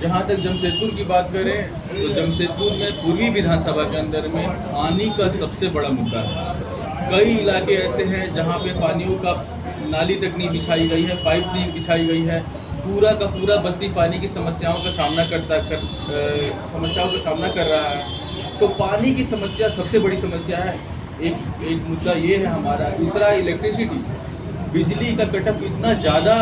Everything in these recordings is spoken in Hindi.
जहाँ तक जमशेदपुर की बात करें तो जमशेदपुर में पूर्वी विधानसभा के अंदर में पानी का सबसे बड़ा मुद्दा है। कई इलाके ऐसे हैं जहाँ पे पानियों का नाली तक नहीं बिछाई गई है, पाइप नहीं बिछाई गई है। पूरा का पूरा बस्ती पानी की समस्याओं का सामना कर रहा है। तो पानी की समस्या सबसे बड़ी समस्या है। एक मुद्दा ये है हमारा। दूसरा इलेक्ट्रिसिटी, बिजली का कटअप इतना ज़्यादा,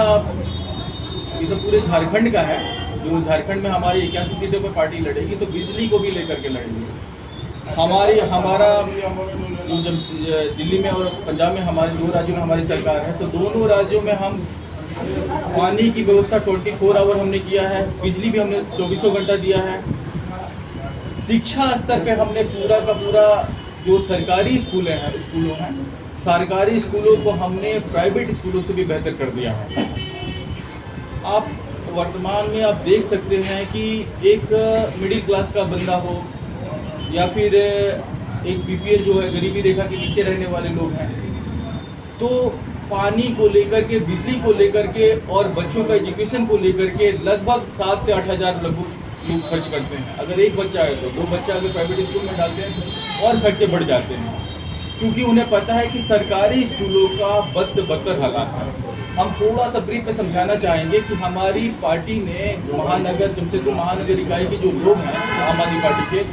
ये तो पूरे झारखंड का है। जो झारखंड में हमारी 81 सीटों पर पार्टी लड़ेगी तो बिजली को भी लेकर के लड़ेगी। हमारा जब दिल्ली में और पंजाब में हमारे 2 राज्यों में हमारी सरकार है, तो दोनों राज्यों में हम पानी की व्यवस्था 24 आवर हमने किया है। बिजली भी हमने 24 घंटा दिया है। शिक्षा स्तर पे हमने पूरा का पूरा जो सरकारी स्कूलों हैं, सरकारी स्कूलों को हमने प्राइवेट स्कूलों से भी बेहतर कर दिया है। आप वर्तमान में आप देख सकते हैं कि एक मिडिल क्लास का बंदा हो या फिर एक बीपीएल जो है, गरीबी रेखा के नीचे रहने वाले लोग हैं, तो पानी को लेकर के, बिजली को लेकर के और बच्चों का एजुकेशन को लेकर के लगभग 7 से 8 हज़ार लोग खर्च करते हैं। अगर एक बच्चा है तो 2 बच्चा अगर प्राइवेट स्कूल में डालते हैं तो और खर्चे बढ़ जाते हैं, क्योंकि उन्हें पता है कि सरकारी स्कूलों का बद से बदतर हालात है। हम थोड़ा सा ब्रीफ में समझाना चाहेंगे कि हमारी पार्टी ने जमशेदपुर महानगर इकाई के जो लोग हैं आम आदमी पार्टी के,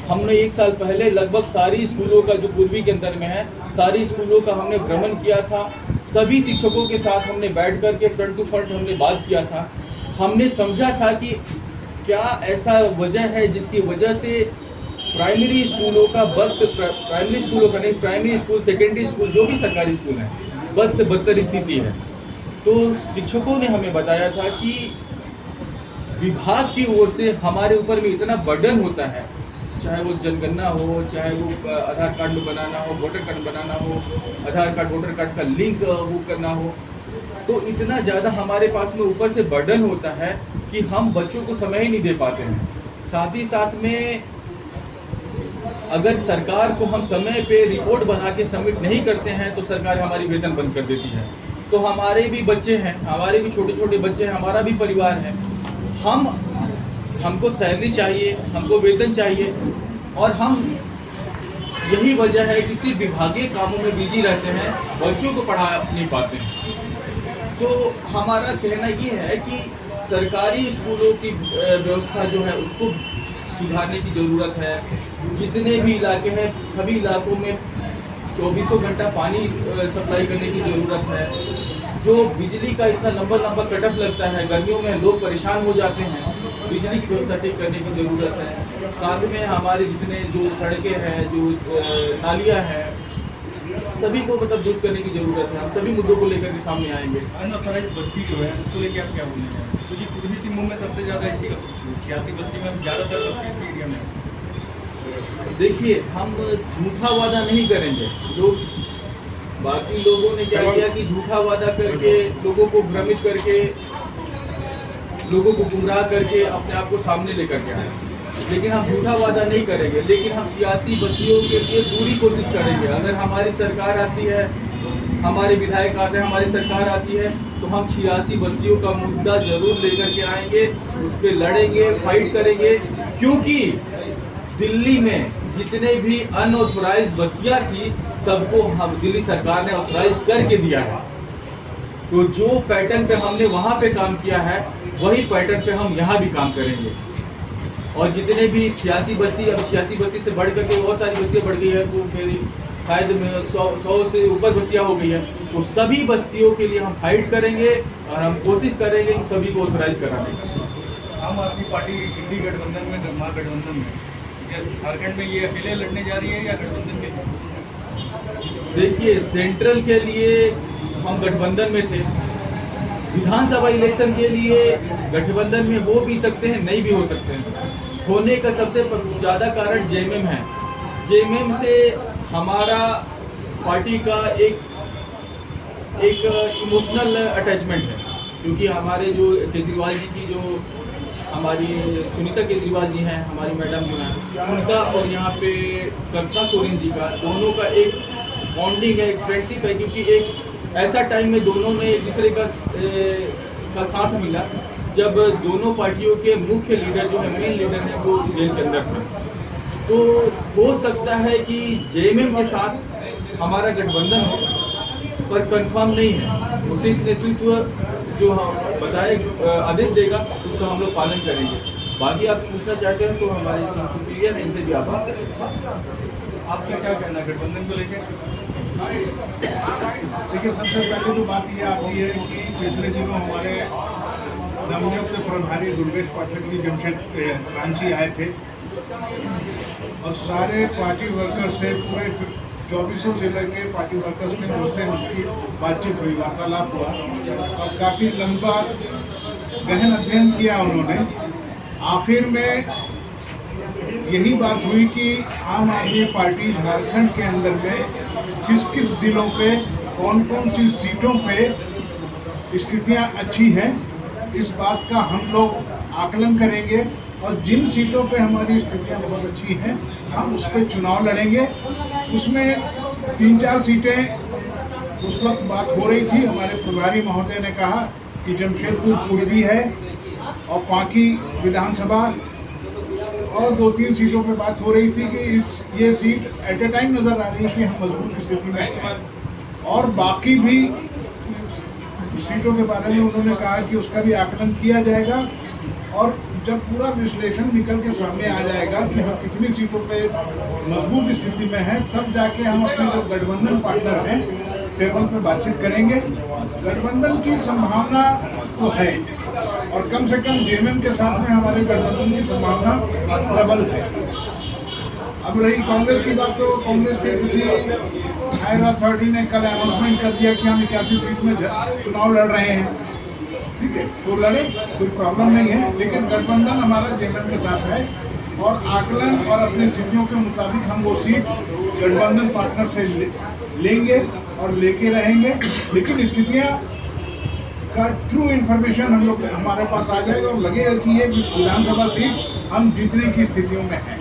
हमने 1 साल पहले लगभग सारी स्कूलों का, जो पूर्वी के अंदर में है, सारी स्कूलों का हमने भ्रमण किया था। सभी शिक्षकों के साथ हमने बैठ कर के फ्रंट टू फ्रंट हमने बात किया था। हमने समझा था कि क्या ऐसा वजह है जिसकी वजह से प्राइमरी स्कूलों का प्राइमरी स्कूल, सेकेंडरी स्कूल, जो भी सरकारी स्कूल हैं, बद से बदतर स्थिति है। तो शिक्षकों ने हमें बताया था कि विभाग की ओर से हमारे ऊपर में इतना बर्डन होता है, चाहे वो जनगणना हो, चाहे वो आधार कार्ड में बनाना हो, वोटर कार्ड बनाना हो, आधार कार्ड वोटर कार्ड का लिंक वो करना हो, तो इतना ज़्यादा हमारे पास में ऊपर से बर्डन होता है कि हम बच्चों को समय ही नहीं दे पाते हैं। साथ ही साथ में अगर सरकार को हम समय पे रिपोर्ट बना के सबमिट नहीं करते हैं तो सरकार हमारी वेतन बंद कर देती है। तो हमारे भी बच्चे हैं, हमारे भी छोटे छोटे बच्चे हैं, हमारा भी परिवार है। हमको सैलरी चाहिए, हमको वेतन चाहिए, और हम यही वजह है कि सिर्फ विभागीय कामों में बिजी रहते हैं, बच्चों को पढ़ा नहीं पाते हैं। तो हमारा कहना ये है कि सरकारी स्कूलों की व्यवस्था जो है उसको सुधारने की ज़रूरत है। जितने भी इलाके हैं सभी इलाकों में 24 घंटा पानी सप्लाई करने की ज़रूरत है। जो बिजली का इतना लंबा कटअप लगता है, गर्मियों में लोग परेशान हो जाते हैं, बिजली की व्यवस्था ठीक करने की ज़रूरत है। साथ में हमारे जितने जो सड़कें हैं, जो नालियाँ हैं, सभी को मतलब दूर करने की ज़रूरत है। हम सभी मुद्दों को लेकर के सामने आएंगे। अनऑथराइज्ड बस्ती जो है उसको लेकर आप क्या बोलेंगे? क्योंकि पूर्वी सिंहभूम में सबसे ज़्यादा इसी का 86 बस्ती में ज़्यादातर बस्ती इसी एरिया में। देखिए, हम झूठा वादा नहीं करेंगे। जो बाकी लोगों ने क्या किया कि झूठा वादा करके, लोगों को भ्रमित करके, लोगों को गुमराह करके अपने आप को सामने लेकर के आए। लेकिन हम झूठा वादा नहीं करेंगे, लेकिन हम 86 बस्तियों के लिए पूरी कोशिश करेंगे। अगर हमारी सरकार आती है, हमारे विधायक आते हैं, हमारी सरकार आती है, तो हम 86 बस्तियों का मुद्दा जरूर लेकर के आएंगे, उस पर लड़ेंगे, फाइट करेंगे। क्योंकि दिल्ली में जितने भी अनऑथोराइज बस्तियाँ थी, सबको हम दिल्ली सरकार ने ऑथोराइज करके दिया है। तो जो पैटर्न पे हमने वहाँ पे काम किया है, वही पैटर्न पे हम यहाँ भी काम करेंगे। और जितने भी 86 बस्ती, अब 86 बस्ती से बढ़ करके बहुत सारी बस्तियाँ बढ़ गई है, तो फिर शायद में 100 से ऊपर बस्तियाँ हो गई है। तो सभी बस्तियों के लिए हम फाइट करेंगे और हम कोशिश करेंगे कि सभी को ऑथोराइज कराने का। आम आदमी पार्टी इंडी गठबंधन में, महागठबंधन में, झारखंड में ये अकेले लड़ने जा रही है या गठबंधन के लिए? देखिए, सेंट्रल के लिए हम गठबंधन में थे, विधानसभा इलेक्शन के लिए गठबंधन में हो भी सकते हैं, नहीं भी हो सकते हैं। होने का सबसे ज़्यादा कारण जेएमएम है। जेएमएम से हमारा पार्टी का एक इमोशनल अटैचमेंट है, क्योंकि हमारे जो केजरीवाल जी की, जो हमारी सुनीता केजरीवाल जी हैं, हमारी मैडम जो हैं, उनका और यहाँ पे कल्पना सोरेन जी का, दोनों का एक बॉन्डिंग है, एक फ्रेंडशिप है। क्योंकि एक ऐसा टाइम में दोनों ने एक दूसरे का साथ मिला, जब दोनों पार्टियों के मुख्य लीडर जो है मेन लीडर हैं वो जेल के अंदर थे, तो हो सकता है कि जेएमएम के साथ हमारा गठबंधन हो, पर कंफर्म नहीं है। वशिष्ठ नेतृत्व जो बताए आदेश देगा उसका हम लोग पालन करेंगे। बाकी आप पूछना चाहते हैं तो हमारे सुपीरियर हैं, इनसे भी आप बात कर सकते हैं। आपका क्या कहना है गठबंधन को लेकर? देखिए, सबसे पहले तो बात ये आती है कि पिछले दिनों हमारे नवनियुक्त प्रभारी दुर्गेश पाठक जी जमशेद रांची आए थे और सारे पार्टी वर्कर से पूरे 24 जिले के पार्टी वर्कर्स थे, उनसे उनकी बातचीत हुई, वार्तालाप हुआ और काफ़ी लंबा गहन अध्ययन किया उन्होंने। आखिर में यही बात हुई कि आम आदमी पार्टी झारखंड के अंदर में किस किस जिलों पे कौन कौन सी सीटों पे स्थितियां अच्छी हैं, इस बात का हम लोग आकलन करेंगे और जिन सीटों पे हमारी स्थितियां बहुत अच्छी हैं हम उस पर चुनाव लड़ेंगे। उसमें 3-4 सीटें उस वक्त बात हो रही थी, हमारे प्रभारी महोदय ने कहा कि जमशेदपुर पूर्वी है और पांकी विधानसभा और 2-3 सीटों पे बात हो रही थी कि ये सीट एट ए टाइम नज़र आ रही है कि हम मजबूत स्थिति में हैं और बाकी भी सीटों के बारे में उन्होंने कहा कि उसका भी आकलन किया जाएगा और जब पूरा विश्लेषण निकल के सामने आ जाएगा कि हम कितनी सीटों पे मजबूत स्थिति में हैं, तब जाके हम अपने जो गठबंधन पार्टनर हैं टेबल पे बातचीत करेंगे। गठबंधन की संभावना तो है और कम से कम जेएमएम के साथ में हमारे गठबंधन की संभावना प्रबल है। अब रही कांग्रेस की बात, तो कांग्रेस के किसी हायर अथॉरिटी ने कल अनाउंसमेंट कर दिया कि हम 81 सीट में चुनाव लड़ रहे हैं। ठीक है, तो लड़े, कोई प्रॉब्लम नहीं है, लेकिन गठबंधन हमारा जेएमएम के साथ है और आकलन और अपनी स्थितियों के मुताबिक हम वो सीट गठबंधन पार्टनर से लेंगे और लेके रहेंगे। लेकिन स्थितियाँ का ट्रू इन्फॉर्मेशन हम लोग हमारे पास आ जाएगा और लगेगा कि ये विधानसभा सीट हम जीतने की स्थितियों में हैं।